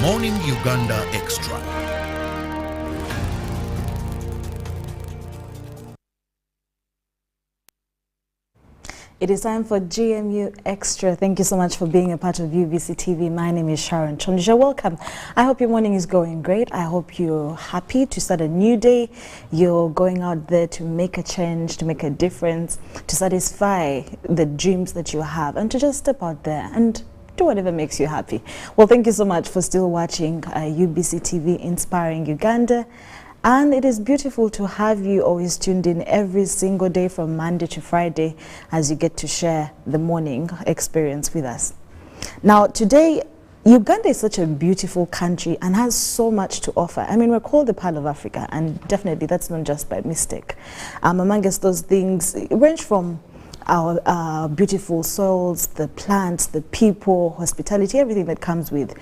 Morning Uganda Extra. It is time for GMU Extra. Thank you so much for being a part of UBC TV. My name is Sharon Chondisha. Welcome. I hope your morning is going great. I hope you're happy to start a new day. You're going out there to make a change, to make a difference, to satisfy the dreams that you have, and to just step out there and do whatever makes you happy. Well, thank you so much for still watching UBC TV Inspiring Uganda. And it is beautiful to have you always tuned in every single day from Monday to Friday as you get to share the morning experience with us. Now, today, Uganda is such a beautiful country and has so much to offer. I mean, we're called the Pearl of Africa, and definitely that's not just by mistake. Amongst those things range from our beautiful soils, the plants, the people, hospitality, everything that comes with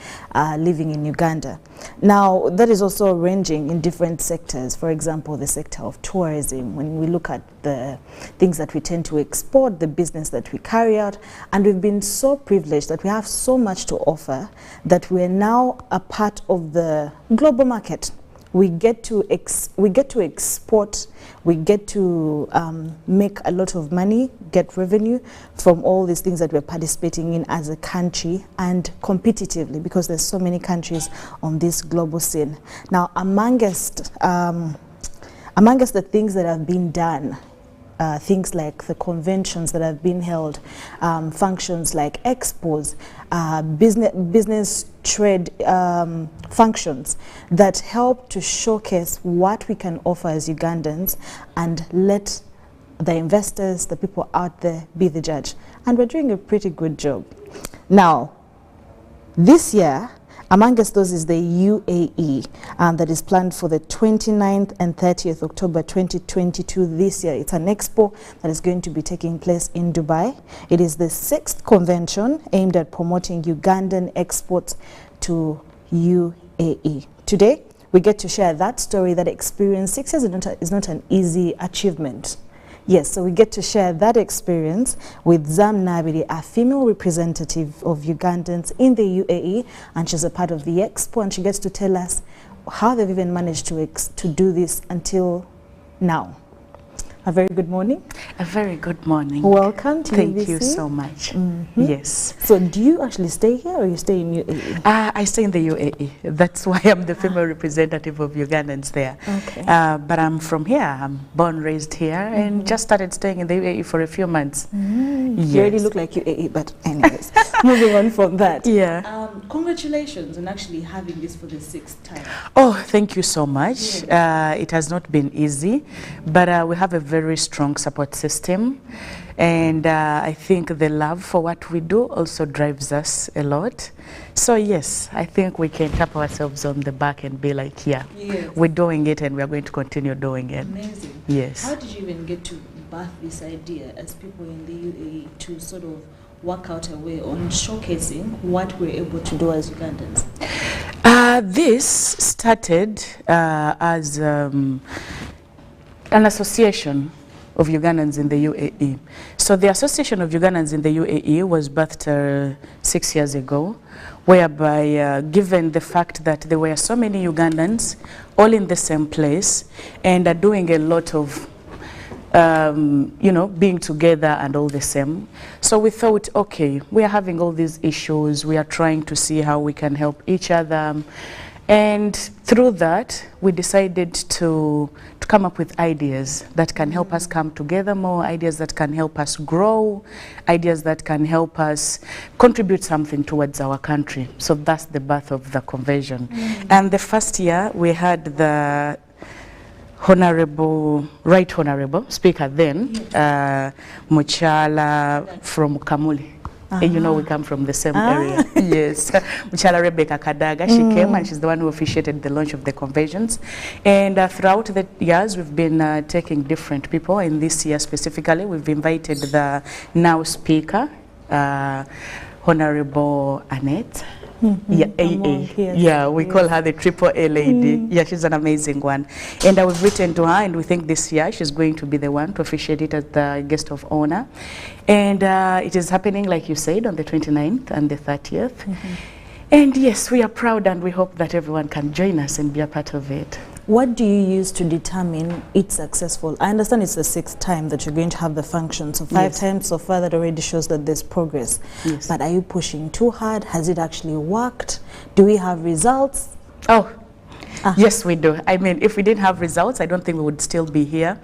living in Uganda. Now, that is also ranging in different sectors. For example, the sector of tourism, when we look at the things that we tend to export, the business that we carry out, and we've been so privileged that we have so much to offer that we're now a part of the global market. We get to export, we get to make a lot of money, get revenue from all these things that we're participating in as a country, and competitively, because there's so many countries on this global scene. Now, amongst the things that have been done, things like the conventions that have been held, functions like expos, business trade functions that help to showcase what we can offer as Ugandans and let the investors, the people out there, be the judge. And we're doing a pretty good job. Now, this year, amongst those is the UAE that is planned for the 29th and 30th October 2022 this year. It's an expo that is going to be taking place in Dubai. It is the 6th convention aimed at promoting Ugandan exports to UAE. Today, we get to share that story, that experience. 6 years is not an easy achievement. Yes, so we get to share that experience with Zam Nabiri, a female representative of Ugandans in the UAE, and she's a part of the expo, and she gets to tell us how they've even managed to do this until now. A very good morning. A very good morning. Welcome to Thank UBC. you so much. Yes. So do you actually stay here or you stay in UAE? I stay in the UAE. That's why I'm the female representative of Ugandans there. Okay. But I'm from here. I'm born, raised here, and just started staying in the UAE for a few months. Yes. You already look like UAE, but anyways, moving on from that. Yeah. Congratulations on actually having this for the 6th time. Oh, thank you so much. It has not been easy, but we have a very strong support system, and I think the love for what we do also drives us a lot. So yes, I think we can tap ourselves on the back and be like, yeah, we're doing it and we're going to continue doing it. Amazing. Yes. How did you even get to birth this idea as people in the UAE to sort of work out a way on showcasing what we're able to do as Ugandans? This started as an association of Ugandans in the UAE. So the Association of Ugandans in the UAE was birthed 6 years ago, whereby given the fact that there were so many Ugandans all in the same place and are doing a lot of you know, being together and all the same. So we thought, okay, we are having all these issues, we are trying to see how we can help each other. And through that, we decided to come up with ideas that can help us come together more, ideas that can help us grow, ideas that can help us contribute something towards our country. So that's the birth of the convention. And the first year, we had the Right Honorable Speaker then, Muchala from Kamuli. You know, we come from the same area. Yes. Muchala Rebecca Kadaga, she came and she's the one who officiated the launch of the conventions. And throughout the years, we've been taking different people. And this year specifically, we've invited the now Speaker, Honorable Annette. Yeah, AA. Yeah, we call her the triple A lady. Yeah, she's an amazing one. And we've written to her, and we think this year she's going to be the one to officiate it as the guest of honor. And it is happening, like you said, on the 29th and the 30th. And yes, we are proud and we hope that everyone can join us and be a part of it. What do you use to determine it's successful? I understand it's the 6th time that you're going to have the function, so 5 times so far that already shows that there's progress. Yes. But are you pushing too hard? Has it actually worked? Do we have results? Oh, yes, we do. I mean, if we didn't have results, I don't think we would still be here.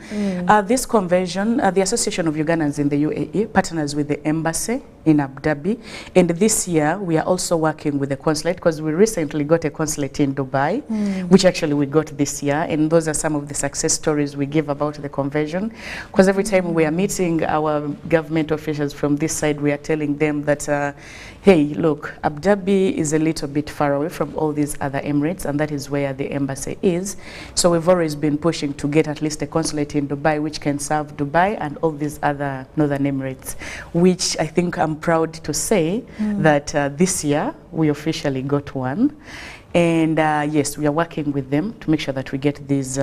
This convention, the Association of Ugandans in the UAE partners with the embassy in Abu Dhabi, and this year we are also working with the consulate, because we recently got a consulate in Dubai, which actually we got this year, and those are some of the success stories we give about the convention, because every time we are meeting our government officials from this side, we are telling them that hey, look, Abu Dhabi is a little bit far away from all these other emirates, and that is where the embassy is. So we've always been pushing to get at least a consulate in Dubai which can serve Dubai and all these other northern emirates, which I think I'm proud to say that this year we officially got one. And yes, we are working with them to make sure that we get this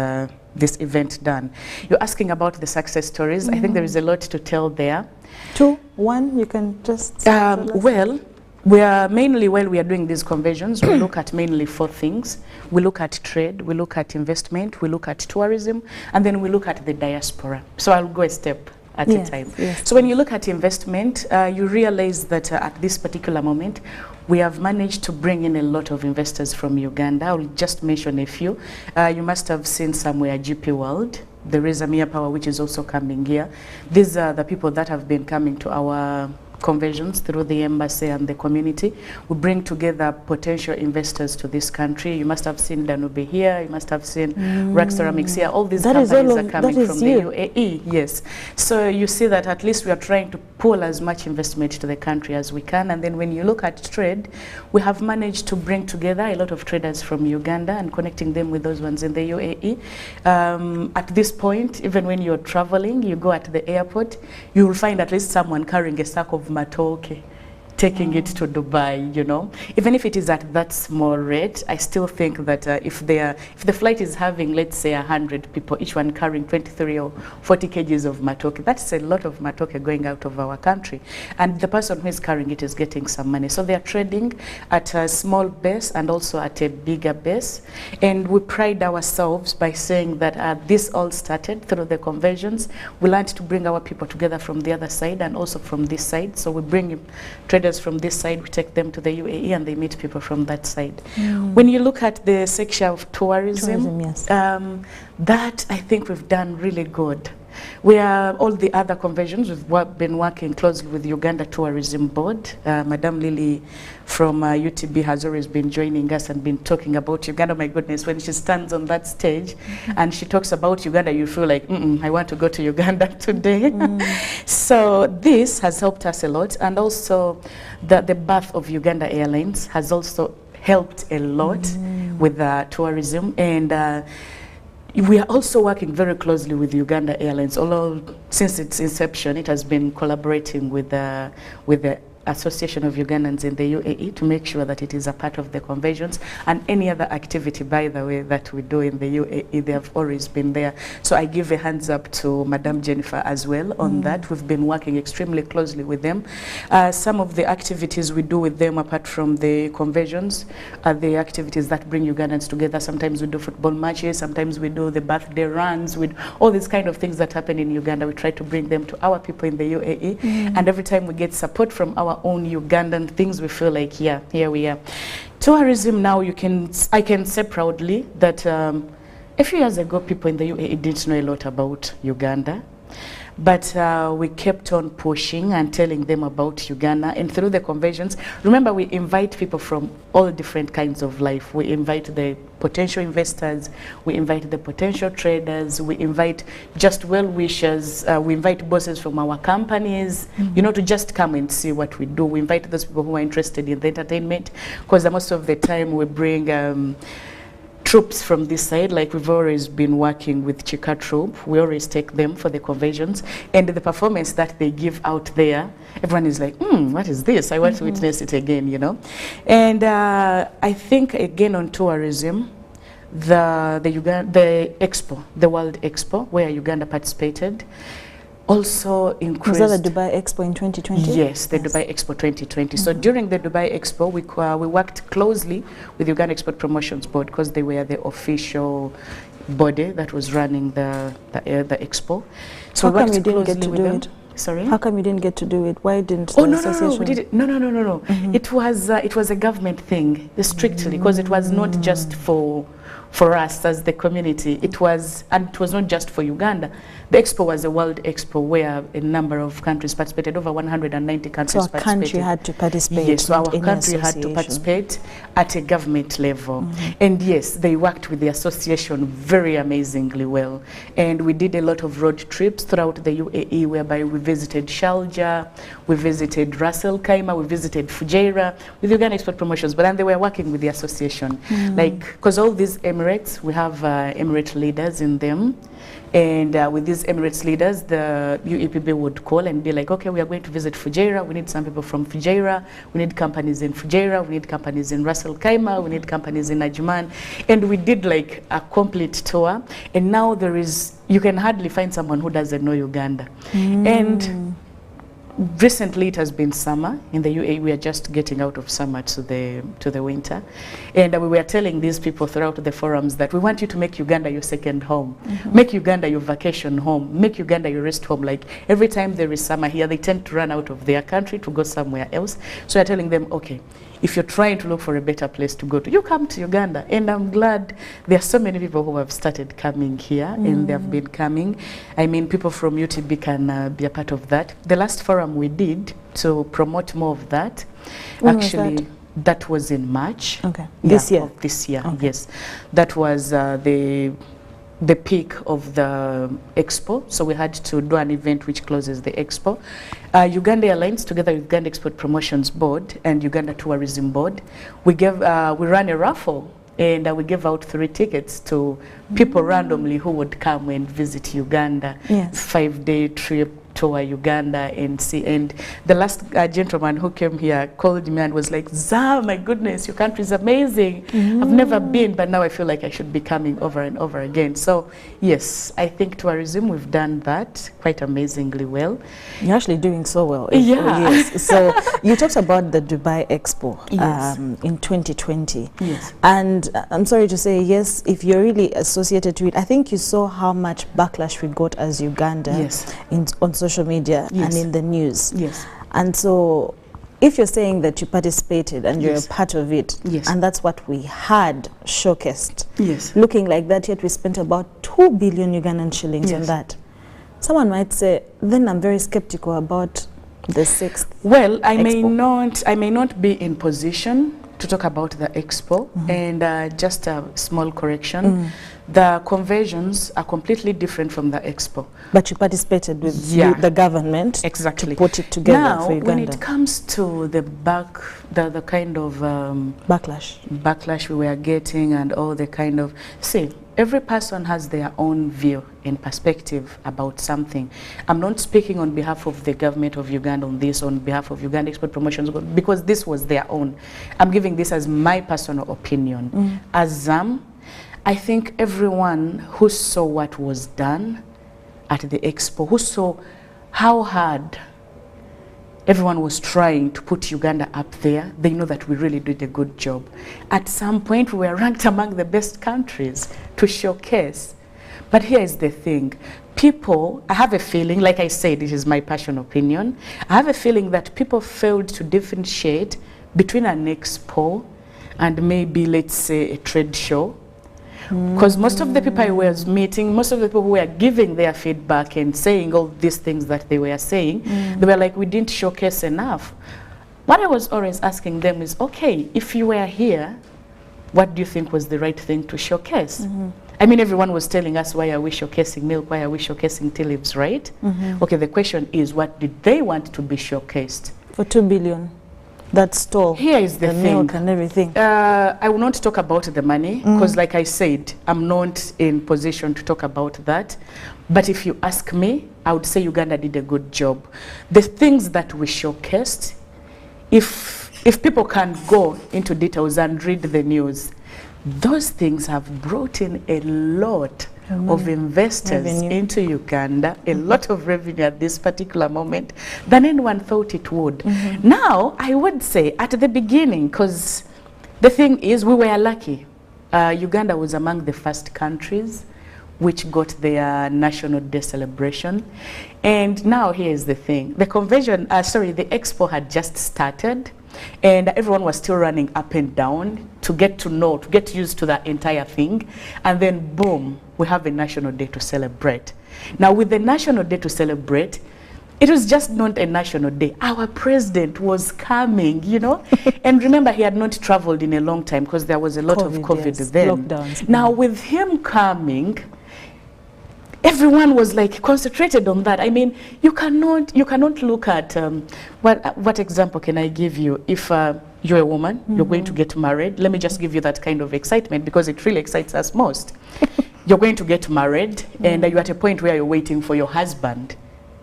event done. You're asking about the success stories. I think there is a lot to tell there. 2, 1, you can just... well, we are mainly, while we are doing these conventions, we look at mainly 4 things. We look at trade, we look at investment, we look at tourism, and then we look at the diaspora. So I'll go a step at a time. Yes. So when you look at investment, you realize that at this particular moment, we have managed to bring in a lot of investors from Uganda. I'll just mention a few. You must have seen somewhere GP World. There is Amir Power, which is also coming here. These are the people that have been coming to our conventions through the embassy and the community. We bring together potential investors to this country. You must have seen Danube here, you must have seen Rack Ceramics here. All these companies are coming from the UAE. Yes. So you see that at least we are trying to pull as much investment to the country as we can. And then when you look at trade, we have managed to bring together a lot of traders from Uganda and connecting them with those ones in the UAE. At this point, even when you're traveling, you go at the airport, you will find at least someone carrying a sack of matoke, taking it to Dubai, you know. Even if it is at that small rate, I still think that if the flight is having, let's say, 100 people, each one carrying 23 or 40 kgs of matoke, that's a lot of matoke going out of our country. And the person who is carrying it is getting some money. So they are trading at a small base and also at a bigger base. And we pride ourselves by saying that this all started through the conventions. We learned to bring our people together from the other side and also from this side. So we bring traders from this side, we take them to the UAE and they meet people from that side. When you look at the section of tourism, yes. That I think we've done really good. We are all the other conventions, we've been working closely with Uganda Tourism Board. Madam Lily from UTB has always been joining us and been talking about Uganda. My goodness, when she stands on that stage and she talks about Uganda, you feel like, I want to go to Uganda today. So this has helped us a lot. And also the birth of Uganda Airlines has also helped a lot with tourism. And we are also working very closely with Uganda Airlines, although since its inception, it has been collaborating with the Association of Ugandans in the UAE to make sure that it is a part of the conventions and any other activity, by the way, that we do in the UAE, they have always been there. So I give a hands up to Madam Jennifer as well on that. We've been working extremely closely with them. Some of the activities we do with them apart from the conventions are the activities that bring Ugandans together. Sometimes we do football matches, sometimes we do the birthday runs, with all these kind of things that happen in Uganda. We try to bring them to our people in the UAE. And every time we get support from our own Ugandan things, we feel like, yeah, here we are. Tourism now, I can say proudly that a few years ago, people in the UAE didn't know a lot about Uganda. But we kept on pushing and telling them about Uganda. And through the conventions, remember, we invite people from all different kinds of life. We invite the potential investors, we invite the potential traders, we invite just well-wishers, we invite bosses from our companies, you know, to just come and see what we do. We invite those people who are interested in the entertainment, because most of the time we bring troops from this side. Like we've always been working with Chika Troop. We always take them for the conventions, and the performance that they give out there, everyone is like, what is this? I want to witness it again, you know. And I think again on tourism, the Expo, the World Expo, where Uganda participated, also increased. Was that the Dubai Expo in 2020? Yes, the Dubai Expo 2020. So during the Dubai Expo, we worked closely with the Uganda Export Promotions Board because they were the official body that was running the expo. So how come you didn't get to do it? Sorry? How come you didn't get to do it? Why didn't Oh, the no, association? we did it. No. It was a government thing, strictly, because it was not just for us as the community. It was not just for Uganda. The expo was a world expo where a number of countries participated. Over 190 countries participated. So our country had to participate. Yes, so our country had to participate at a government level. And yes, they worked with the association very amazingly well. And we did a lot of road trips throughout the UAE, whereby we visited Sharjah, we visited Ras Al Khaimah, we visited Fujairah with Uganda Export Promotions. But then they were working with the association. Like, because all these Emirates, we have Emirate leaders in them. And with these Emirates leaders, the UEPB would call and be like, okay, we are going to visit Fujairah. We need some people from Fujairah. We need companies in Fujairah. We need companies in Ras Al Khaimah. We need companies in Ajman. And we did like a complete tour. And now you can hardly find someone who doesn't know Uganda. And recently it has been summer in the UAE. We are just getting out of summer to the winter, and we were telling these people throughout the forums that we want you to make Uganda your second home, make Uganda your vacation home, make Uganda your rest home. Like every time there is summer here, they tend to run out of their country to go somewhere else. So we're telling them, okay, if you're trying to look for a better place to go to, you come to Uganda. And I'm glad there are so many people who have started coming here, and they have been coming. I mean, people from UTB can be a part of that. The last forum we did to promote more of that, when actually, was that was in March. Okay. Yeah, This year? of this year, Okay. yes. That was the peak of the expo. So we had to do an event which closes the expo. Uganda Airlines, together with Uganda Export Promotions Board and Uganda Tourism Board, we ran a raffle, and we gave out 3 tickets to people randomly who would come and visit Uganda. Yes. 5-day trip tour Uganda and see. And the last gentleman who came here called me and was like, Zah, my goodness, your country is amazing. I've never been, but now I feel like I should be coming over and over again. So yes, I think tourism, we've done that quite amazingly well. You're actually doing so well. Yeah. Yes. So you talked about the Dubai Expo Yes. in 2020. Yes. And I'm sorry to say, yes, if you're really associated to it, I think you saw how much backlash we got as Uganda Yes. on social media Yes. and in the news. Yes. And so if you're saying that you participated and you're Yes. a part of it, Yes. and that's what we had showcased, Yes. looking like that, yet we spent about 2 billion Ugandan shillings on Yes. that. Someone might say, then I'm very skeptical about the 6th. Well, I may Expo. not be in position to talk about the expo, and just a small correction. The conversions are completely different from the expo. But you participated with Yeah. the government Exactly. to put it together Now, for Uganda. when it comes to the kind of backlash we were getting and all the kind of, see, every person has their own view and perspective about something. I'm not speaking on behalf of the government of Uganda on this, on behalf of Uganda Export Promotions, because this was their own. I'm giving this as my personal opinion. As I think everyone who saw what was done at the expo, who saw how hard everyone was trying to put Uganda up there, they know that we really did a good job. At some point, we were ranked among the best countries to showcase. But here is the thing. People, I have a feeling, like I said, it is my personal opinion, I have a feeling that people failed to differentiate between an expo and maybe, let's say, a trade show. Because most of the people I was meeting, most of the people who were giving their feedback and saying all these things that they were saying, they were like, we didn't showcase enough. What I was always asking them is, okay, if you were here, what do you think was the right thing to showcase? I mean, everyone was telling us, why are we showcasing milk? Why are we showcasing tea leaves, right? Okay, the question is, what did they want to be showcased? For 2 billion. That stall. Here is the thing. Milk and everything. I will not talk about the money because, like I said, I'm not in position to talk about that. But if you ask me, I would say Uganda did a good job. The things that we showcased, if people can go into details and read the news, those things have brought in a lot of investors into Uganda, a lot of revenue at this particular moment than anyone thought it would. Now, I would say at the beginning, because the thing is we were lucky. Uganda was among the first countries which got their National Day celebration. And now here's the thing. The convention, the expo had just started, and everyone was still running up and down to get used to that entire thing. And then boom, we have a National Day to celebrate. Now with the National Day to celebrate, it was just not a national day. Our president was coming, you know. And remember, he had not traveled in a long time because there was a lot of COVID then. Lockdowns. Now with him coming, everyone was like concentrated on that. I mean, you cannot look at what example can I give you? If you're a woman, you're going to get married. Let me just give you that kind of excitement because it really excites us most. You're going to get married and you're at a point where you're waiting for your husband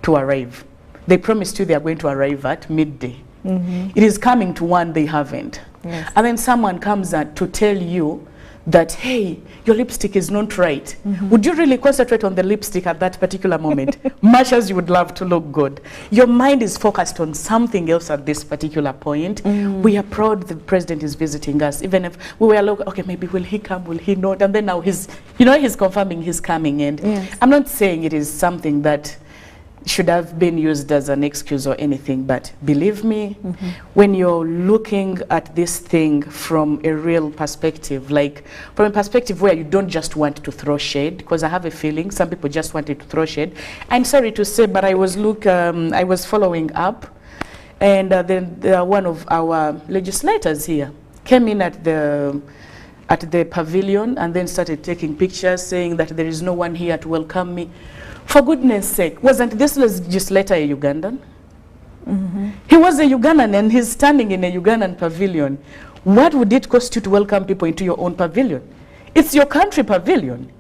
to arrive. They promised you they are going to arrive at midday. It is coming to one, they haven't. Yes. And then someone comes to tell you that, hey, your lipstick is not right. Would you really concentrate on the lipstick at that particular moment? Much as you would love to look good. Your mind is focused on something else at this particular point. We are proud the president is visiting us, even if we were like, okay, maybe will he come, will he not? And then now he's confirming he's coming in. Yes. I'm not saying it is something that should have been used as an excuse or anything, but believe me, when you're looking at this thing from a real perspective, like from a perspective where you don't just want to throw shade, because I have a feeling some people just wanted to throw shade. I'm sorry to say, but I was following up, and then one of our legislators here came in at the pavilion and then started taking pictures saying that there is no one here to welcome me. For goodness sake, wasn't this legislator a Ugandan? He was a Ugandan and he's standing in a Ugandan pavilion. What would it cost you to welcome people into your own pavilion? It's your country pavilion.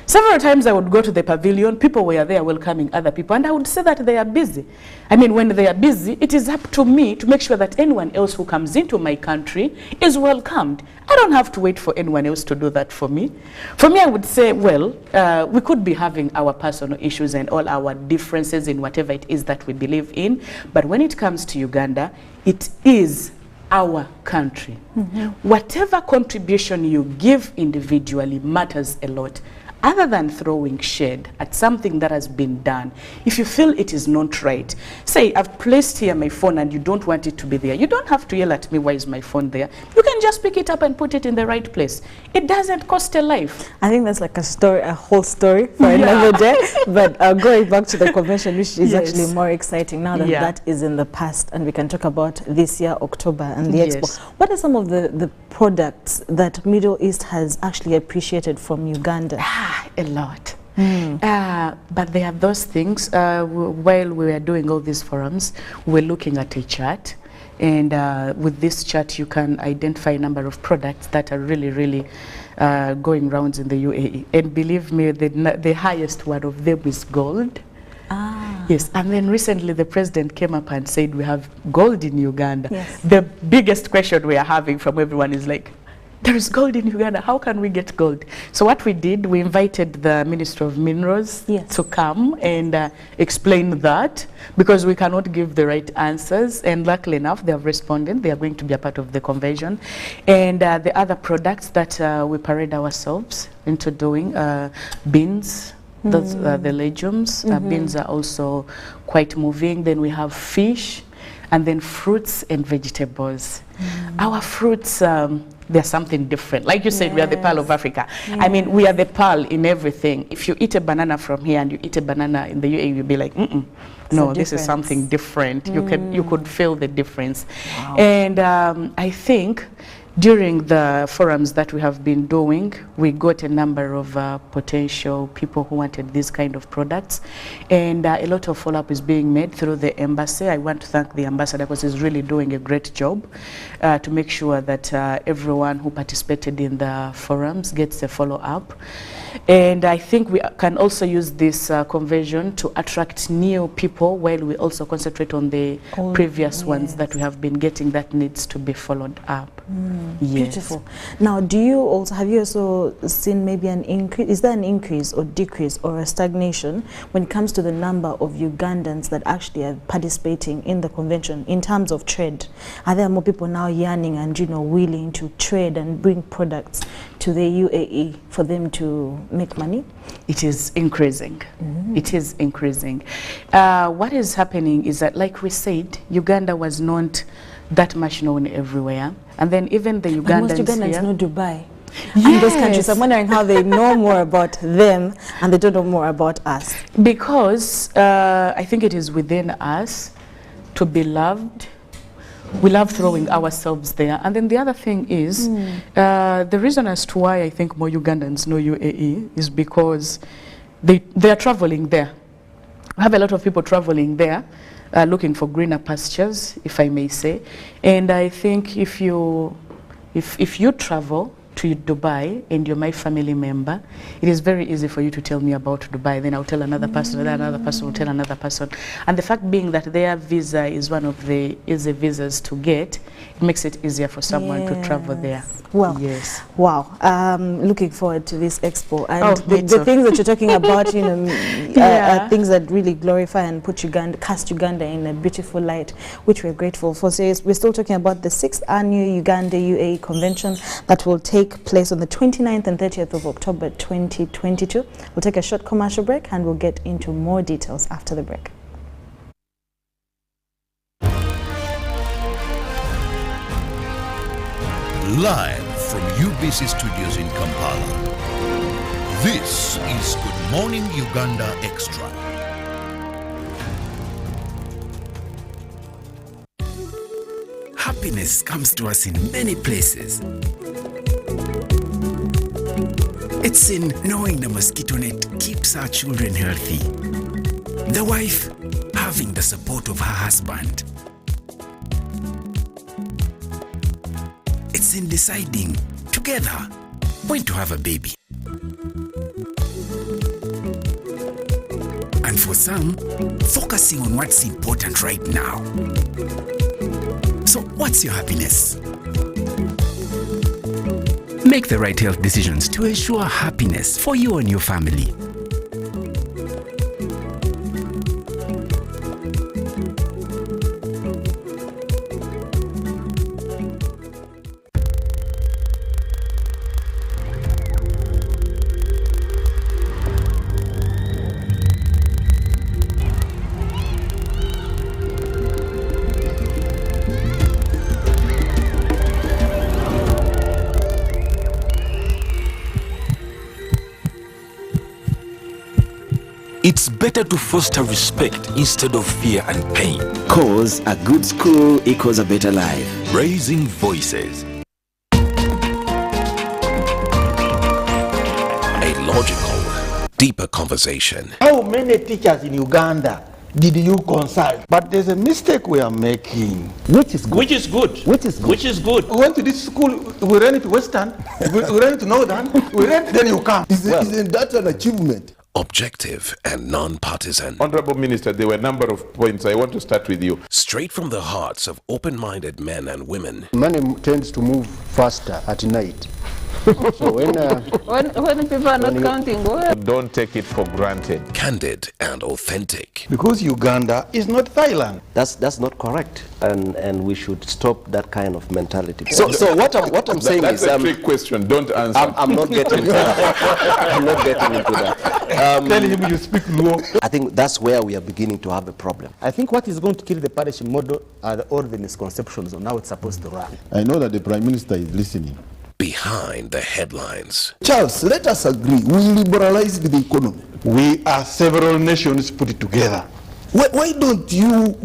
Several times I would go to the pavilion, people were there welcoming other people, and I would say that they are busy. I mean, when they are busy, it is up to me to make sure that anyone else who comes into my country is welcomed. I don't have to wait for anyone else to do that for me. For me, I would say, well, we could be having our personal issues and all our differences in whatever it is that we believe in, but when it comes to Uganda, it is our country. Whatever contribution you give individually matters a lot. Other than throwing shade at something that has been done, if you feel it is not right, say I've placed here my phone and you don't want it to be there, you don't have to yell at me, why is my phone there? You can just pick it up and put it in the right place. It doesn't cost a life. I think that's like a whole story for another day. But going back to the convention, which is actually more exciting now that that is in the past, and we can talk about this year, October, and the expo. What are some of the products that Middle East has actually appreciated from Uganda? A lot. But there are those things. While we were doing all these forums, we're looking at a chart, and with this chart you can identify a number of products that are really going rounds in the UAE. And believe me, the highest one of them is gold. Yes, and then recently the president came up and said we have gold in Uganda. Yes. The biggest question we are having from everyone is like, there is gold in Uganda, how can we get gold? So what we did, we invited the Minister of Minerals to come and explain that, because we cannot give the right answers, and luckily enough they have responded. They are going to be a part of the convention. And the other products that we parade ourselves into doing, beans, those the legumes. Beans are also quite moving. Then we have fish, and then fruits and vegetables. Our fruits, they're something different. Like you said, we are the pearl of Africa. I mean, we are the pearl in everything. If you eat a banana from here and you eat a banana in the UAE, you'll be like, no, this is something different. You could feel the difference. Wow. And I think during the forums that we have been doing, we got a number of potential people who wanted these kind of products, and a lot of follow-up is being made through the embassy. I want to thank the ambassador because he's really doing a great job to make sure that everyone who participated in the forums gets a follow-up. And I think we can also use this convention to attract new people while we also concentrate on the previous ones that we have been getting that needs to be followed up. Yes. Beautiful. Now, have you also seen maybe an increase? Is there an increase or decrease or a stagnation when it comes to the number of Ugandans that actually are participating in the convention in terms of trade? Are there more people now yearning and willing to trade and bring products to the UAE for them to make money? It is increasing. It is increasing. What is happening is that, like we said, Uganda was not that much known everywhere, and then even the Ugandans most Ugandans here know Dubai. Yes. And those countries. I'm wondering how they know more about them and they don't know more about us. Because I think it is within us to be loved. We love throwing ourselves there. And then the other thing is, the reason as to why I think more Ugandans know UAE is because they are traveling there. We have a lot of people traveling there, looking for greener pastures, if I may say. And I think if you travel to Dubai and you're my family member, it is very easy for you to tell me about Dubai. Then I'll tell another person, then another person will tell another person. And the fact being that their visa is one of the easy visas to get, it makes it easier for someone to travel there. Well, yes. Wow. Looking forward to this expo. And me the too. things that you're talking about, Yeah. are things that really glorify and cast Uganda in a beautiful light, which we're grateful for. So we're still talking about the 6th annual Uganda UAE convention that will take place on the 29th and 30th of October 2022. We'll take a short commercial break and we'll get into more details after the break. Live from UBC Studios in Kampala. This is Good Morning Uganda Extra. Happiness comes to us in many places. It's in knowing the mosquito net keeps our children healthy. The wife having the support of her husband. It's in deciding together when to have a baby. And for some, focusing on what's important right now. So what's your happiness? Make the right health decisions to ensure happiness for you and your family. It's better to foster respect instead of fear and pain. Cause a good school equals a better life. Raising voices. A logical, deeper conversation. How many teachers in Uganda did you consult? But there's a mistake we are making. Which is good. Which is good. Which is good. Which is good. We went to this school, we ran it to Western, we ran it to Northern, then you come. Isn't that an achievement? Objective and non-partisan. Honorable Minister, there were a number of points. I want to start with you. Straight from the hearts of open-minded men and women. Money tends to move faster at night. So when people are not counting, Don't take it for granted. Candid and authentic. Because Uganda is not Thailand. That's not correct, and we should stop that kind of mentality. So what I'm saying That's is a trick question. Don't answer. I'm not getting into that. I'm not getting into that. Tell him you speak Luo. I think that's where we are beginning to have a problem. I think what is going to kill the parish model are all the misconceptions on how it's supposed to run. I know that the Prime Minister is listening. Behind the headlines. Charles, let us agree. We liberalized the economy. We are several nations put together. Why don't you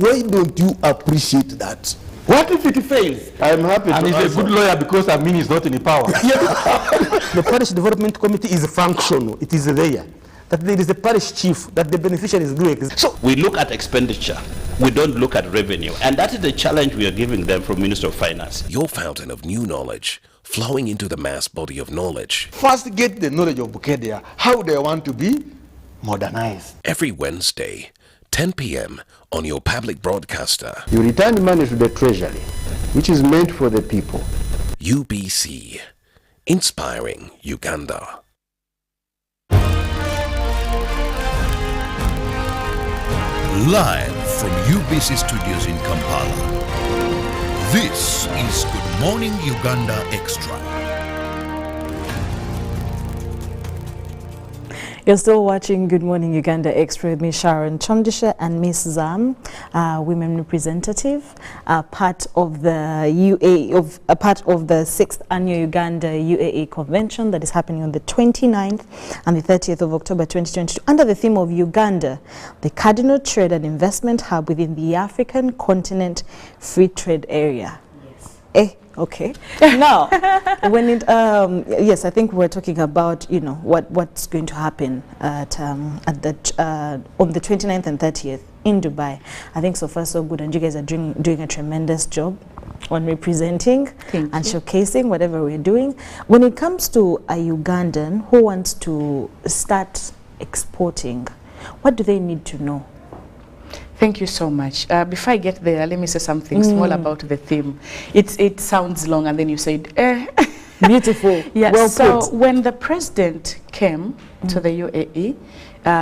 appreciate that? What if it fails? I'm happy And to he's answer. a good lawyer because Amin is not in power. The parish development committee is functional. It is there. That there is a parish chief, that the beneficiaries do exist. So we look at expenditure. We don't look at revenue. And that is the challenge we are giving them from Minister of Finance. Your fountain of new knowledge, flowing into the mass body of knowledge. First get the knowledge of Bukedia, how they want to be modernized. Every Wednesday, 10 p.m. on your public broadcaster. You return money to the treasury, which is meant for the people. UBC, inspiring Uganda. Live from UBC Studios in Kampala, this is Good Morning Uganda Extra. You're still watching Good Morning Uganda Extra with me, Sharon Chondisha, and Miss Zam, women representative, part of the part of the 6th annual Uganda UAE convention that is happening on the 29th and the 30th of October 2022 under the theme of Uganda, the cardinal trade and investment hub within the African continent free trade area. Yes. Okay. Now, when it yes, I think we're talking about what's going to happen at the on the 29th and 30th in Dubai. I think so far so good, and you guys are doing a tremendous job on representing and showcasing whatever we're doing. When it comes to a Ugandan who wants to start exporting, what do they need to know? Thank you so much. Before I get there, let me say something small about the theme. It sounds long, and then you said, Beautiful. Yeah. Well so put. when the president came to the UAE,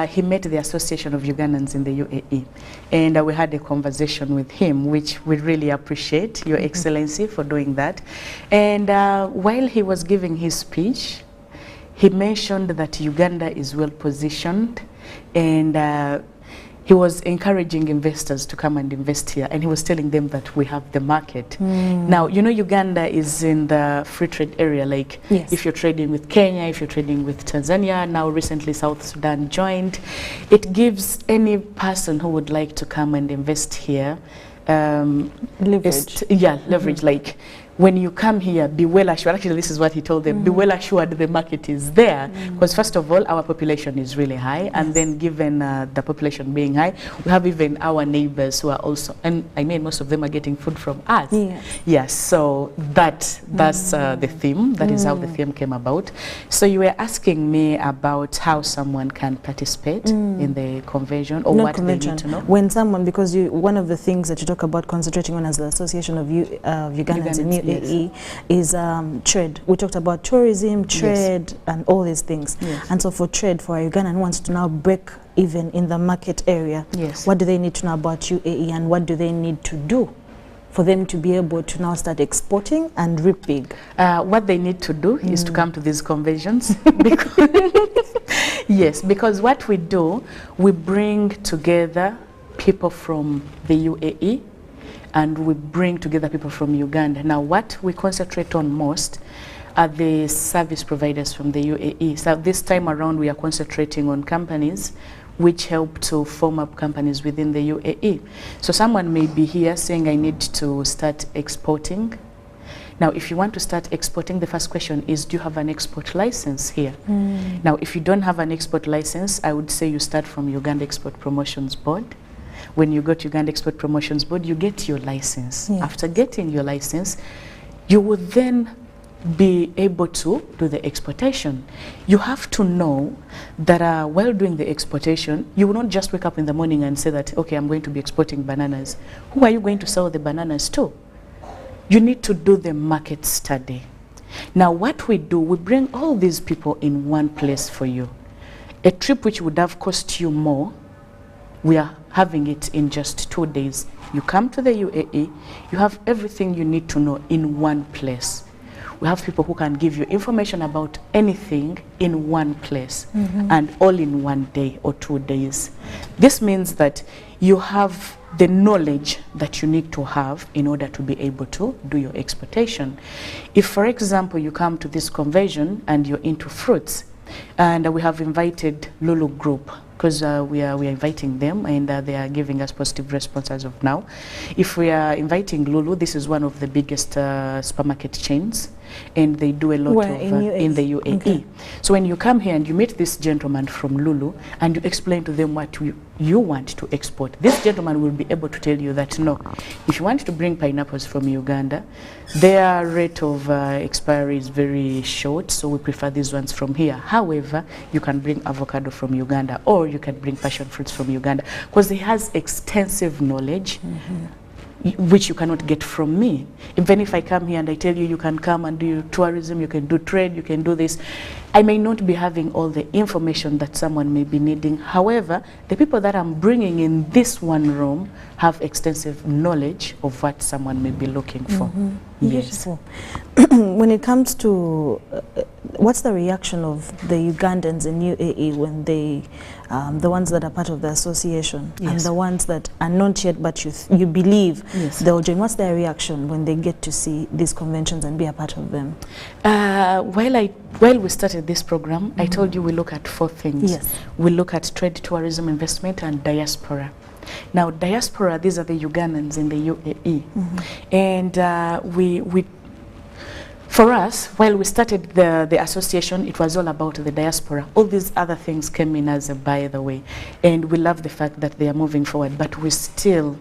he met the Association of Ugandans in the UAE, and we had a conversation with him, which we really appreciate, Your Excellency, for doing that. And while he was giving his speech, he mentioned that Uganda is well positioned, and he was encouraging investors to come and invest here, and he was telling them that we have the market. Now, Uganda is in the free trade area, like if you're trading with Kenya, if you're trading with Tanzania, now recently South Sudan joined. It gives any person who would like to come and invest here leverage. Leverage. Like, when you come here, be well assured. Actually, this is what he told them. Be well assured the market is there. Because first of all, our population is really high. And then given the population being high, we have even our neighbors who are also, and I mean, most of them are getting food from us. Yes, so that's the theme. That is how the theme came about. So you were asking me about how someone can participate in the convention, or what they need to know. When someone, because one of the things that you talk about concentrating on as the Association of Ugandans in UAE is trade. We talked about tourism, trade, and all these things. And so for trade, for a Ugandan who wants to now break even in the market area, what do they need to know about UAE, and what do they need to do for them to be able to now start exporting and reap big? What they need to do is to come to these conventions. Because what we do, we bring together people from the UAE, and we bring together people from Uganda. Now, what we concentrate on most are the service providers from the UAE. So this time around, we are concentrating on companies which help to form up companies within the UAE. So someone may be here saying, I need to start exporting. Now, if you want to start exporting, the first question is, do you have an export license here? Now, if you don't have an export license, I would say you start from Uganda Export Promotions Board. When you go to Uganda Export Promotions Board, you get your license. After getting your license, you will then be able to do the exportation. You have to know that while doing the exportation, you will not just wake up in the morning and say that, okay, I'm going to be exporting bananas. Who are you going to sell the bananas to? You need to do the market study. Now, what we do, we bring all these people in one place for you. A trip which would have cost you more, we are having it in just 2 days. You come to the UAE, you have everything you need to know in one place. We have people who can give you information about anything in one place, and all in 1 day or 2 days. This means that you have the knowledge that you need to have in order to be able to do your exportation. If, for example, you come to this convention and you're into fruits, and we have invited Lulu Group, because we are inviting them, and they are giving us positive response as of now. If we are inviting Lulu, this is one of the biggest supermarket chains, and they do a lot in the UAE. So when you come here and you meet this gentleman from Lulu, and you explain to them what you want to export, this gentleman will be able to tell you that, no, if you want to bring pineapples from Uganda, their rate of expiry is very short, so we prefer these ones from here. However, you can bring avocado from Uganda, or you can bring passion fruits from Uganda, because he has extensive knowledge which you cannot get from me. Even if I come here and I tell you you can come and do tourism, you can do trade, you can do this, I may not be having all the information that someone may be needing. However, the people that I'm bringing in this one room have extensive knowledge of what someone may be looking for. Yes. Beautiful. When it comes to what's the reaction of the Ugandans in UAE when they, the ones that are part of the association, and the ones that are not yet but you believe they'll join, what's their reaction when they get to see these conventions and be a part of them? While we started this program, I told you we look at 4 things. We look at trade, tourism, investment, and diaspora. Now, diaspora, these are the Ugandans in the UAE. And for us, while we started the association, it was all about the diaspora. All these other things came in as a by the way. And we love the fact that they are moving forward, but we still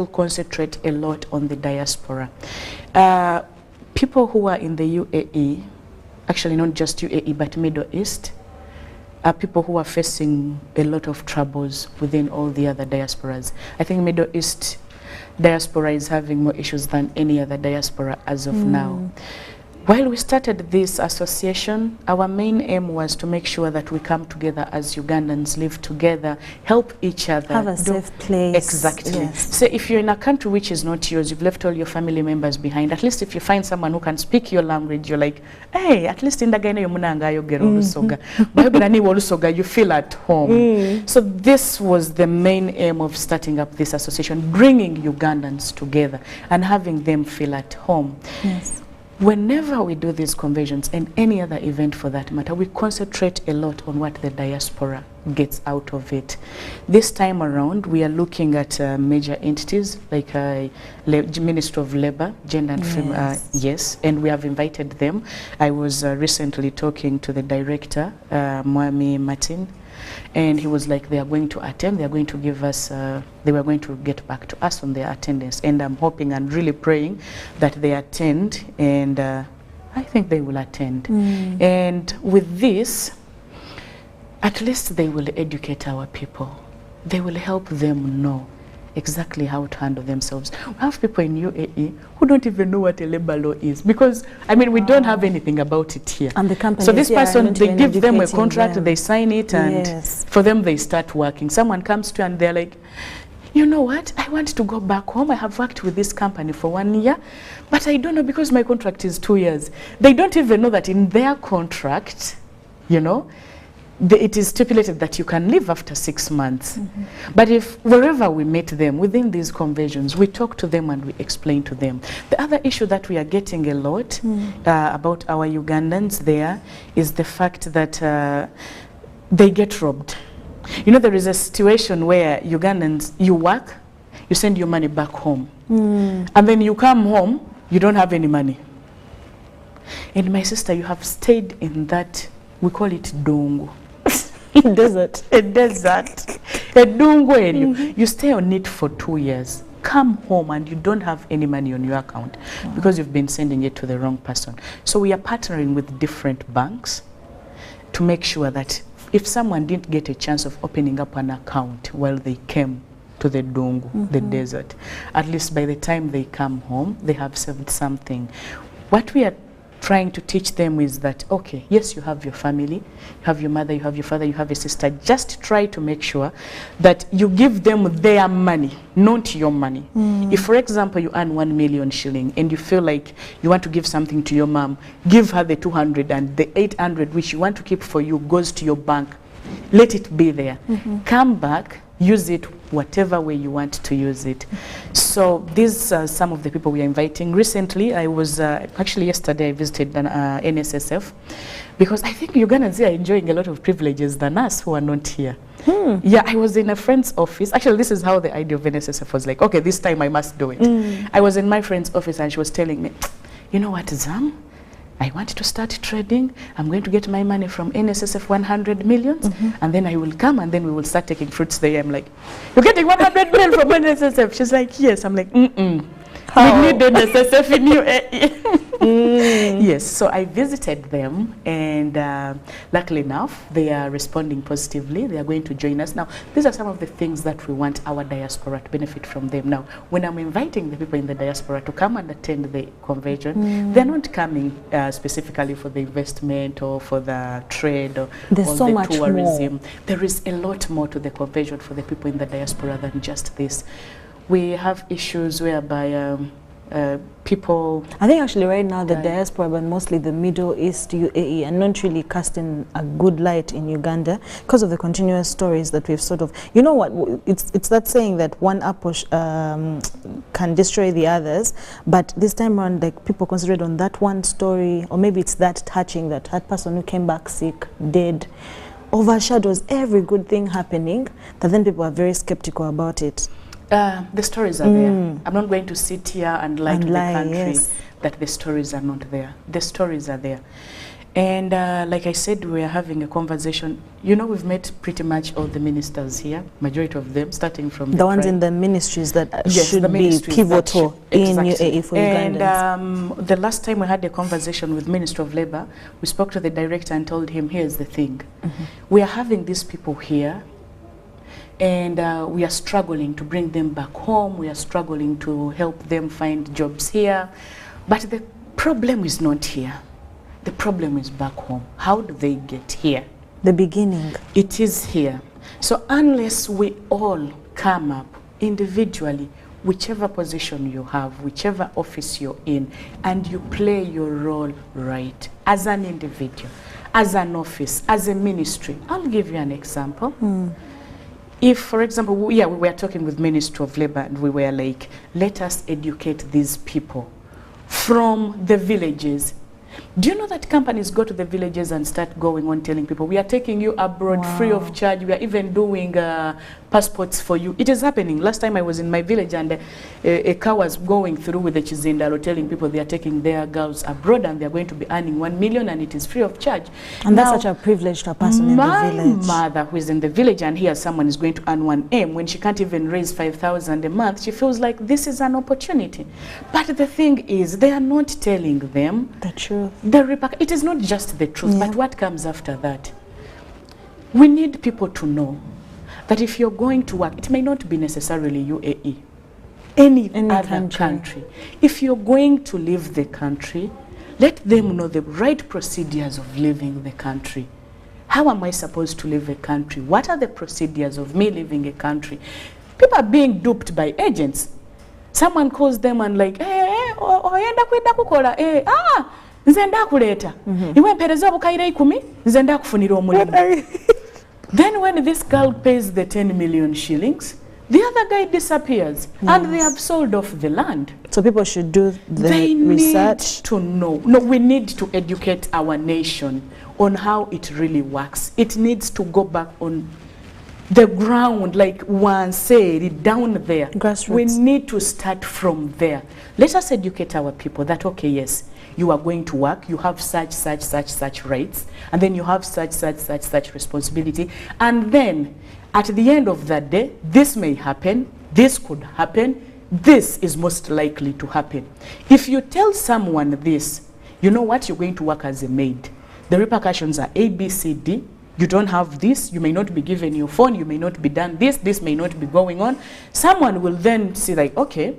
concentrate a lot on the diaspora. People who are in the UAE, actually not just UAE, but Middle East, are people who are facing a lot of troubles within all the other diasporas. I think Middle East diaspora is having more issues than any other diaspora as of now. While we started this association, our main aim was to make sure that we come together as Ugandans, live together, help each other. Have a safe place. Exactly. So if you're in a country which is not yours, you've left all your family members behind, at least if you find someone who can speak your language, you're like, hey, at least in the Guyana, you feel at home. So this was the main aim of starting up this association, bringing Ugandans together and having them feel at home. Whenever we do these conventions and any other event for that matter, we concentrate a lot on what the diaspora gets out of it. This time around, we are looking at major entities like Ministry of Labor, Gender and Female, and we have invited them. I was recently talking to the director, Mwami Martin, and he was like, they are going to attend, they are going to give us, they were going to get back to us on their attendance. And I'm hoping and really praying that they attend, and I think they will attend. And with this, at least they will educate our people. They will help them know exactly how to handle themselves. We have people in UAE who don't even know what a labor law is, because I mean we don't have anything about it here. And the company, so this person, they give them a contract, they sign it, and for them they start working. Someone comes to and they're like, you know what, I want to go back home. I have worked with this company for 1 year, but I don't know because my contract is 2 years. They don't even know that in their contract, you know, it is stipulated that you can leave after 6 months. But if wherever we meet them within these conventions, we talk to them and we explain to them. The other issue that we are getting a lot about our Ugandans there is the fact that they get robbed. You know, there is a situation where Ugandans, you work, you send your money back home, and then you come home, you don't have any money. And my sister, you have stayed in that, we call it dongo. Desert. A desert. A dungo area. You stay on it for 2 years. Come home and you don't have any money on your account because you've been sending it to the wrong person. So we are partnering with different banks to make sure that if someone didn't get a chance of opening up an account while they came to the Dungu, the desert, at least by the time they come home, they have saved something. What we are trying to teach them is that, okay, yes, you have your family, you have your mother, you have your father, you have a sister. Just try to make sure that you give them their money, not your money. If, for example, you earn 1 million shilling and you feel like you want to give something to your mom, give her the 200, and the 800 which you want to keep for you goes to your bank. Let it be there. Come back, use it whatever way you want to use it. So these are some of the people we are inviting. Recently, I was, actually yesterday I visited an NSSF, because I think Ugandans are enjoying a lot of privileges than us who are not here. Yeah, I was in a friend's office. Actually, this is how the idea of NSSF was like, okay, this time I must do it. I was in my friend's office and she was telling me, you know what, Zam? I want to start trading. I'm going to get my money from NSSF 100 million, and then I will come and then we will start taking fruits there. I'm like, you're getting 100 million from NSSF? She's like, yes. I'm like, we need NSSF in UAE. Yes, so I visited them, and luckily enough, they are responding positively. They are going to join us. Now, these are some of the things that we want our diaspora to benefit from them. Now, when I'm inviting the people in the diaspora to come and attend the convention, they're not coming specifically for the investment or for the trade or so the much tourism. more. There is a lot more to the convention for the people in the diaspora than just this. We have issues whereby people... I think actually right now the diaspora, but mostly the Middle East, UAE, and not really casting a good light in Uganda because of the continuous stories that we've sort of... You know what, it's that saying that one apple can destroy the others, but this time around, like, people concentrate on that one story, or maybe it's that touching, that person who came back sick, dead, overshadows every good thing happening, that then people are very skeptical about it. The stories are there. I'm not going to sit here and lie to the country that the stories are not there. The stories are there. And like I said, we are having a conversation. You know, we've met pretty much all the ministers here, majority of them, starting from the ones in the ministries that should be pivotal in UAE for Ugandans. And the last time we had a conversation with Minister of Labour, we spoke to the director and told him, here's the thing. We are having these people here, and we are struggling to bring them back home. We are struggling to help them find jobs here. But the problem is not here. The problem is back home. How do they get here? The beginning. It is here. So unless we all come up individually, whichever position you have, whichever office you're in, and you play your role right, as an individual, as an office, as a ministry. I'll give you an example. If, for example, we were talking with Ministry of Labour, and we were like, let us educate these people from the villages. Do you know that companies go to the villages and start going on telling people, we are taking you abroad free of charge, we are even doing passports for you. It is happening. Last time I was in my village, and a car was going through with the Chizindalo telling people they are taking their girls abroad and they are going to be earning 1 million and it is free of charge. And now, that's such a privilege to a person in the village. My mother, who is in the village, and here someone is going to earn 1M, when she can't even raise 5,000 a month, she feels like this is an opportunity. But the thing is, they are not telling them the truth. It is not just the truth, but what comes after that. We need people to know that if you're going to work, it may not be necessarily UAE, any other country. If you're going to leave the country, let them know the right procedures of leaving the country. How am I supposed to leave a country? What are the procedures of me leaving a country? People are being duped by agents. Someone calls them and like, nze ndakuleta iwe mpereza obukaire 10 nze ndakufunira omulimu. Then when this girl pays the 10 million shillings, the other guy disappears, and they have sold off the land. So people should do the Need research to know. No, we need to educate our nation on how it really works. It needs to go back on the ground, like one said, down there. Grassroots. We need to start from there. Let us educate our people that, okay, yes, you are going to work, you have such rights, and then you have such responsibility. And then at the end of that day, this may happen, this could happen, this is most likely to happen. If you tell someone this, you know what, you're going to work as a maid. The repercussions are A, B, C, D. You don't have this, you may not be given your phone, you may not be done this may not be going on. Someone will then say like, okay,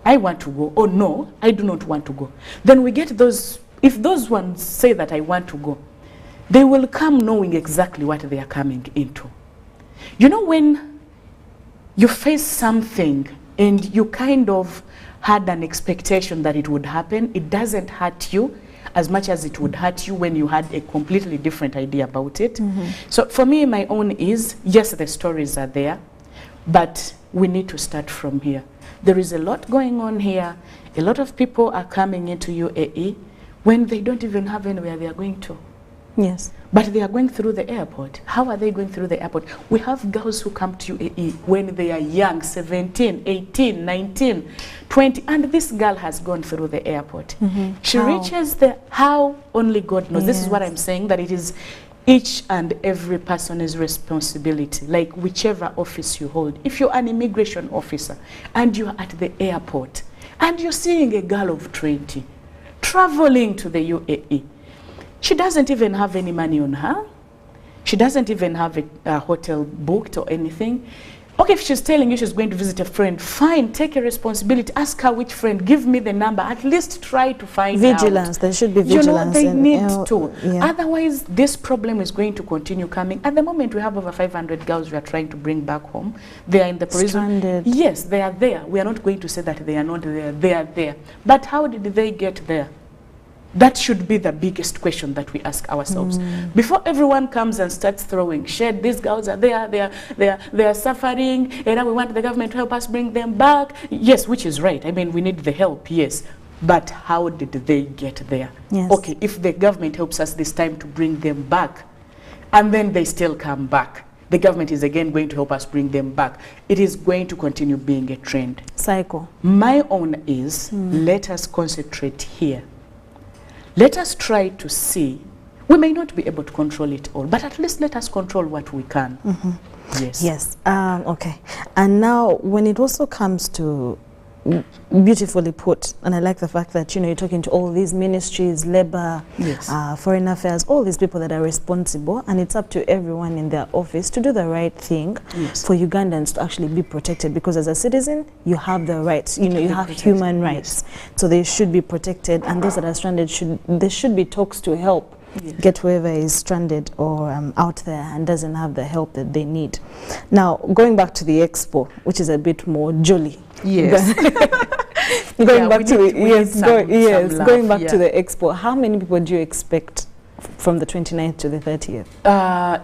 I want to go, or no, I do not want to go. Then we get those, if those ones say that I want to go, they will come knowing exactly what they are coming into. You know, when you face something and you kind of had an expectation that it would happen, it doesn't hurt you as much as it would hurt you when you had a completely different idea about it. So for me, my own is, yes, the stories are there, but we need to start from here. There is a lot going on here. A lot of people are coming into UAE when they don't even have anywhere they are going to. Yes. But they are going through the airport. How are they going through the airport? We have girls who come to UAE when they are young, 17, 18, 19, 20, and this girl has gone through the airport. She reaches the, how only God knows. This is what I'm saying, that it is each and every person's responsibility, like whichever office you hold. If you're an immigration officer and you're at the airport and you're seeing a girl of 20 traveling to the UAE. She doesn't even have any money on her. She doesn't even have a hotel booked or anything. Okay, if she's telling you she's going to visit a friend, fine, take a responsibility. Ask her which friend, give me the number. At least try to find vigilance. out. There should be vigilance. You know, they need to. Yeah. Otherwise, this problem is going to continue coming. At the moment, we have over 500 girls we are trying to bring back home. They are in the prison. Stranded. Yes, they are there. We are not going to say that they are not there. They are there. But how did they get there? That should be the biggest question that we ask ourselves. Before everyone comes and starts throwing shade, these girls are there, they are suffering, and we want the government to help us bring them back. Yes, which is right. I mean, we need the help, yes. But how did they get there? Yes. Okay, if the government helps us this time to bring them back, and then they still come back, the government is again going to help us bring them back. It is going to continue being a trend. Cycle. My own is, let us concentrate here. Let us try to see. We may not be able to control it all, but at least let us control what we can. Yes. Yes. Okay. And now, when it also comes to, beautifully put, and I like the fact that, you know, you're talking to all these ministries, labor, yes, foreign affairs, all these people that are responsible, and it's up to everyone in their office to do the right thing, yes, for Ugandans to actually be protected, because as a citizen, you have the rights, you know, you have human rights, yes, so they should be protected, and those that are stranded, there should be talks to help, yes, get whoever is stranded or out there and doesn't have the help that they need. Now, going back to the expo, which is a bit more jolly. Yes. Going back to the expo, how many people do you expect from the 29th to the 30th?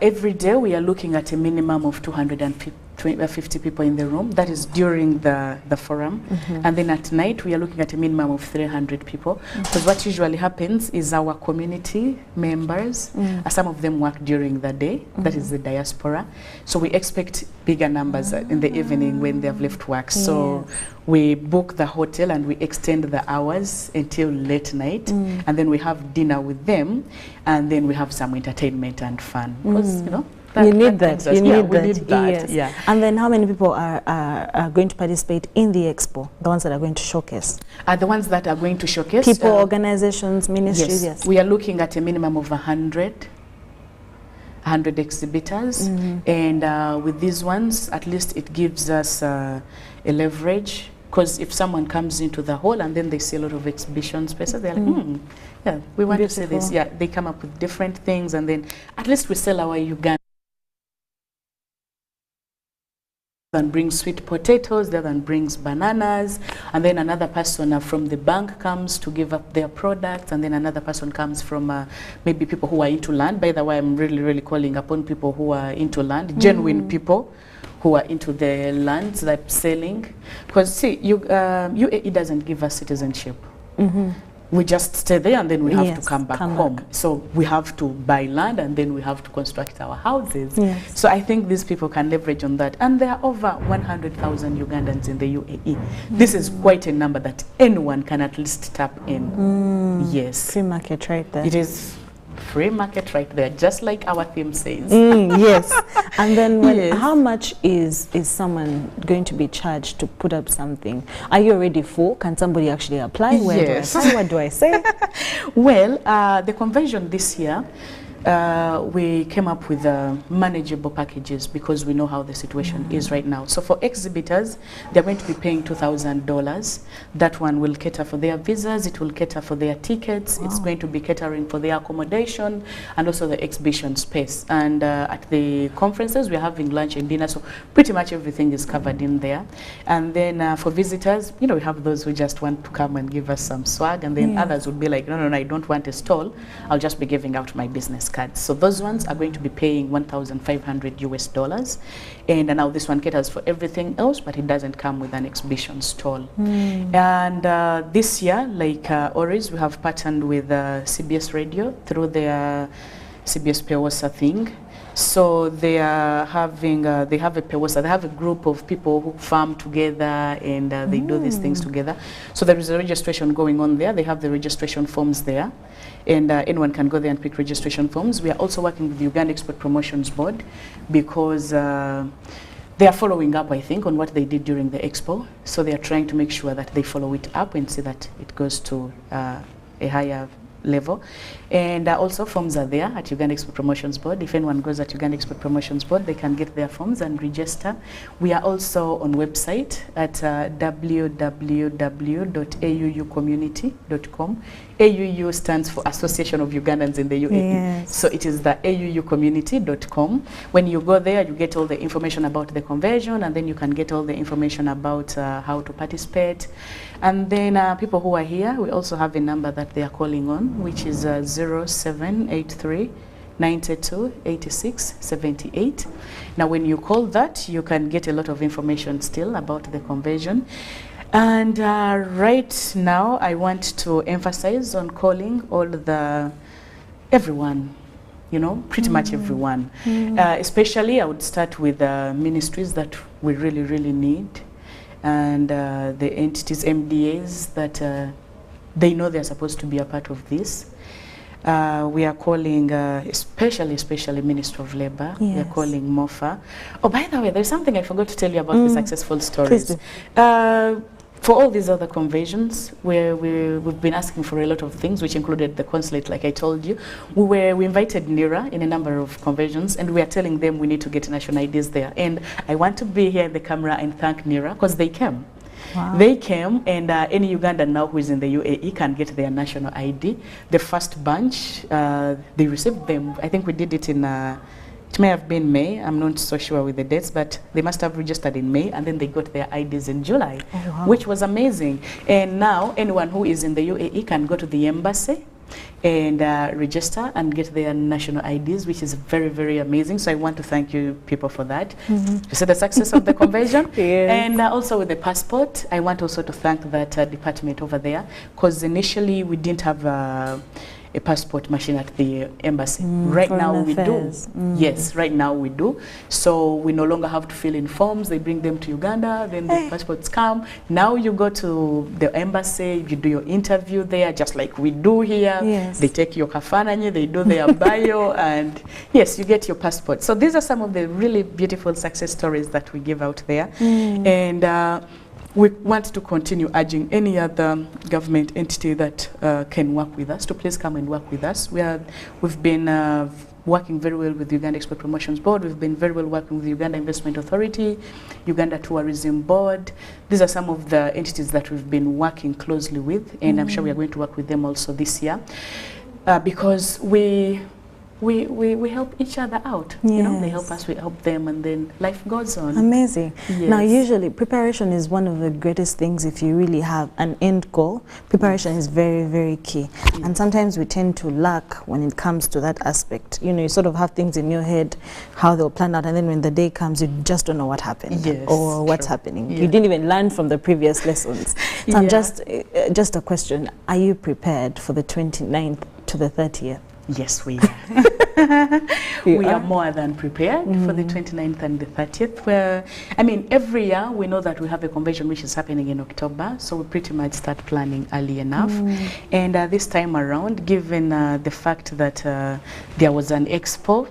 Every day we are looking at a minimum of 250 people in the room. That is during the forum. And then at night we are looking at a minimum of 300 people. Because what usually happens is our community members, some of them work during the day, that is the diaspora. So we expect bigger numbers in the evening when they have left work. So we book the hotel and we extend the hours until late night. And then we have dinner with them. And then we have some entertainment and fun. Because, you know, you need that. You need that. Yes. Yeah. And then how many people are going to participate in the expo? The ones that are going to showcase? The ones that are going to showcase? People, organizations, ministries, yes. We are looking at a minimum of 100 exhibitors. And with these ones, at least it gives us a leverage. Because if someone comes into the hall and then they see a lot of exhibition spaces, they're like, yeah, we want to see this. Yeah, they come up with different things, and then at least we sell our Uganda. One brings sweet potatoes, the other one brings bananas, and then another person from the bank comes to give up their products, and then another person comes from maybe people who are into land. By the way, I'm really calling upon people who are into land, genuine people who are into the lands that selling. Because see, UAE doesn't give us citizenship. We just stay there and then we have to come back home. So we have to buy land and then we have to construct our houses. So I think these people can leverage on that. And there are over 100,000 Ugandans in the UAE. This is quite a number that anyone can at least tap in. Yes. Free market right there. It is free market right there, just like our theme says. Yes. And then how much is someone going to be charged to put up something? Are you already full? Can somebody actually apply? Where do I say? What do I say? Well, the convention this year, we came up with manageable packages because we know how the situation is right now. So for exhibitors, they're going to be paying $2,000. That one will cater for their visas, it will cater for their tickets, it's going to be catering for their accommodation and also the exhibition space. And at the conferences, we're having lunch and dinner, so pretty much everything is covered in there. And then for visitors, you know, we have those who just want to come and give us some swag, and then others would be like, no, I don't want a stall, I'll just be giving out my business cards. So those ones are going to be paying $1,500 and now this one caters for everything else, but it doesn't come with an exhibition stall. And this year, like always, we have partnered with CBS Radio through their CBS Pewosa thing. So they are having, they have a Pewosa, they have a group of people who farm together and they do these things together. So there is a registration going on there. They have the registration forms there. And anyone can go there and pick registration forms. We are also working with the Uganda Export Promotions Board because they are following up, I think, on what they did during the expo. So they are trying to make sure that they follow it up and see that it goes to a higher level. And also forms are there at Uganda Export Promotions Board. If anyone goes at Uganda Export Promotions Board, they can get their forms and register. We are also on website at www.auucommunity.com. AUU stands for Association of Ugandans in the UAE. Yes. So it is the auucommunity.com. When you go there, you get all the information about the conversion, and then you can get all the information about how to participate. And then people who are here, we also have a number that they are calling on, which is 0783 92 86 78. Now when you call that, you can get a lot of information still about the conversion. And right now I want to emphasize on calling all everyone, you know, pretty much everyone. Especially I would start with ministries that we really need, and the entities, MDAs, that they know they're supposed to be a part of this. We are calling especially Ministry of Labour. Yes. We are calling MOFA. Oh, by the way, there's something I forgot to tell you about the successful stories. For all these other conversions, we've been asking for a lot of things, which included the consulate, like I told you. We invited NIRA in a number of conversions, and we are telling them we need to get national IDs there. And I want to be here in the camera and thank NIRA, because they came. Wow. They came, and any Ugandan now who is in the UAE can get their national ID. The first bunch, they received them. I think we did it in, it may have been May. I'm not so sure with the dates, but they must have registered in May, and then they got their IDs in July, which was amazing. And now anyone who is in the UAE can go to the embassy and register and get their national IDs, which is very amazing. So I want to thank you people for that. You see the success of the conversion. Yes. And also with the passport, I want also to thank that department over there, because initially we didn't have a passport machine at the embassy. Right now we do. Yes, right now we do. So we no longer have to fill in forms. They bring them to Uganda, then the passports come. Now you go to the embassy, you do your interview there, just like we do here. Yes. They take your kafananye, they do their bio, and yes, you get your passport. So these are some of the really beautiful success stories that we give out there. And we want to continue urging any other government entity that can work with us to please come and work with us. We've been working very well with the Uganda Export Promotions Board. We've been very well working with the Uganda Investment Authority, Uganda Tourism Board. These are some of the entities that we've been working closely with, and I'm sure we are going to work with them also this year, because we help each other out. You know, they help us, we help them, and then life goes on. Amazing. Yes. Now, usually preparation is one of the greatest things. If you really have an end goal, preparation is very key. And sometimes we tend to lack when it comes to that aspect. You know, you sort of have things in your head, how they'll plan out, and then when the day comes, you just don't know what happened or what's happening. You didn't even learn from the previous lessons. So I'm just a question. Are you prepared for the 29th to the 30th? Yes, we are. We are more than prepared for the 29th and the 30th. Where, I mean, every year we know that we have a convention which is happening in October, so we pretty much start planning early enough. And this time around, given the fact that there was an expo,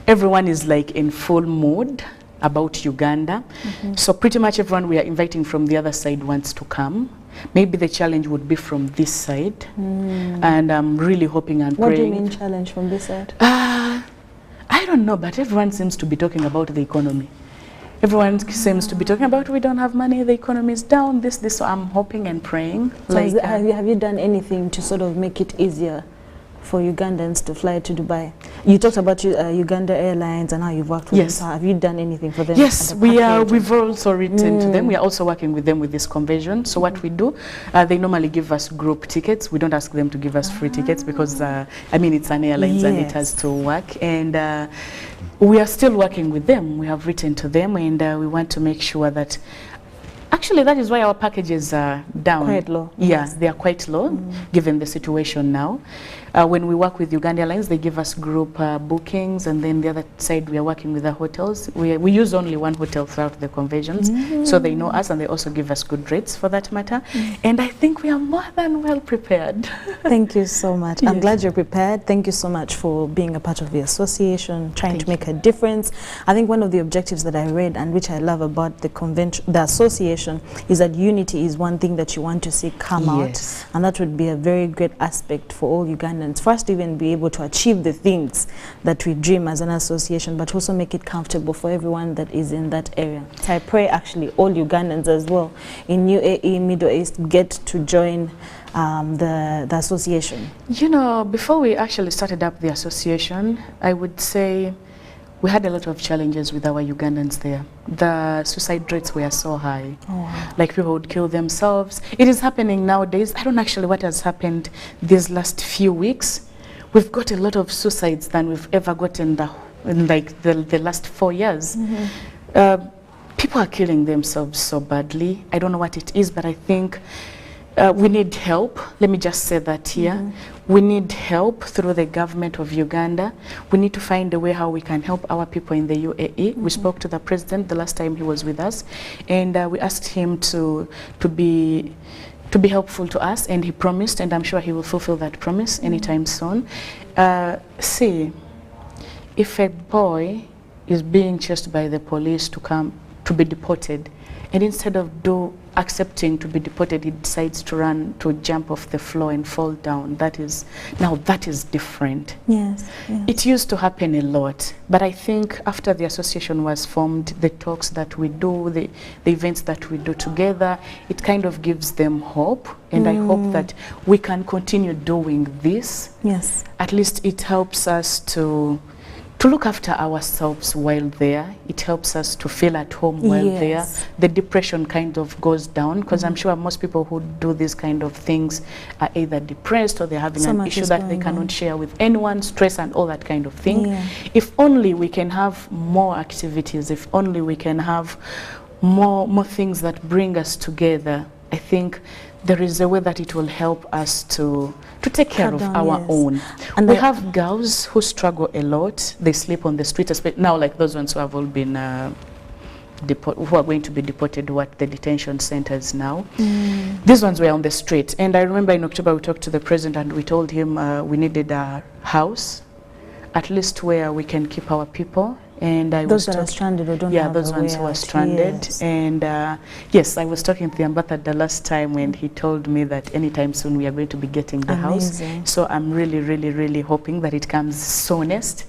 everyone is like in full mood about Uganda. So pretty much everyone we are inviting from the other side wants to come. Maybe the challenge would be from this side, and I'm really hoping and praying. What do you mean challenge from this side? I don't know, but everyone seems to be talking about the economy. Everyone seems to be talking about we don't have money, the economy is down, this. So I'm hoping and praying. So like, have you done anything to sort of make it easier for Ugandans to fly to Dubai? You talked about Uganda Airlines and how you've worked with them. So have you done anything for them? Yes, we've also written to them. We are also working with them with this conversion. So what we do, they normally give us group tickets. We don't ask them to give us free tickets because, I mean, it's an airlines and it has to work. And we are still working with them. We have written to them, and we want to make sure that actually, that is why our packages are down. Quite low. Yeah, they are quite low, given the situation now. When we work with Uganda Airlines, they give us group bookings, and then the other side we are working with the hotels. We use only one hotel throughout the conventions, so they know us and they also give us good rates for that matter. And I think we are more than well prepared. Thank you so much. Yes. I'm glad you're prepared. Thank you so much for being a part of the association, trying to make a difference. I think one of the objectives that I read and which I love about the convention, the association, is that unity is one thing that you want to see come out, and that would be a very great aspect for all Ugandans, for us to even be able to achieve the things that we dream as an association, but also make it comfortable for everyone that is in that area. So I pray actually all Ugandans as well in UAE, Middle East, get to join the association. You know, before we actually started up the association, I would say we had a lot of challenges with our Ugandans there. The suicide rates were so high. Oh, wow. Like people would kill themselves. It is happening nowadays. I don't actually what has happened these last few weeks. We've got a lot of suicides than we've ever gotten in like the last 4 years. People are killing themselves so badly. I don't know what it is, but I think we need help. Let me just say that here. We need help through the government of Uganda. We need to find a way how we can help our people in the UAE. We spoke to the president the last time he was with us, and we asked him to be helpful to us, and he promised, and I'm sure he will fulfill that promise anytime soon. See, if a boy is being chased by the police to be deported, and instead of accepting to be deported, he decides to jump off the floor and fall down. That is different. Yes, yes. It used to happen a lot, but I think after the association was formed, the talks that we do, the events that we do together, it kind of gives them hope, and I hope that we can continue doing this. Yes. At least it helps us to look after ourselves while there. It helps us to feel at home while there. The depression kind of goes down, because I'm sure most people who do these kind of things are either depressed or they're having an issue that they cannot share with anyone, stress and all that kind of thing. If only we can have more activities, if only we can have more things that bring us together, I think there is a way that it will help us to take care of our own. And we have girls who struggle a lot. They sleep on the street, especially now, like those ones who have all been who are going to be deported to the detention centers now. These ones were on the street. And I remember in October we talked to the president and we told him we needed a house, at least where we can keep our people. And I those that are stranded or don't have those ones who are stranded. And yes, I was talking to the ambassador the last time when he told me that anytime soon we are going to be getting the house. So I'm really, really, really hoping that it comes soonest.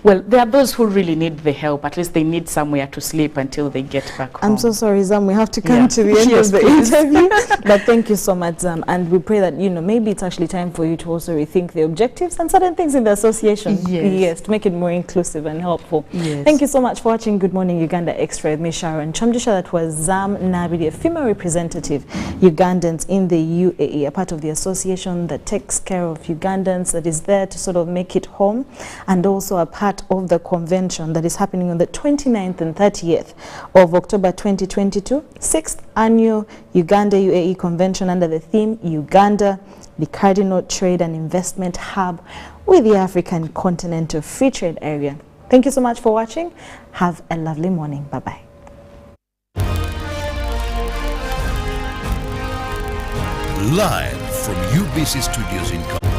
Well, there are those who really need the help. At least they need somewhere to sleep until they get back home. I'm so sorry, Zam. We have to come to the end of the interview. But thank you so much, Zam. And we pray that, maybe it's actually time for you to also rethink the objectives and certain things in the association. Yes, to make it more inclusive and helpful. Thank you so much for watching Good Morning Uganda Extra with me, Sharon Chomjisha. That was Zam Nabidi, a female representative, Ugandans in the UAE, a part of the association that takes care of Ugandans, that is there to sort of make it home, and also a part of the convention that is happening on the 29th and 30th of October 2022, 6th annual Uganda UAE convention under the theme Uganda, the Cardinal Trade and Investment Hub with the African Continental Free Trade Area. Thank you so much for watching. Have a lovely morning. Bye-bye. Live from UBC Studios in Kampala.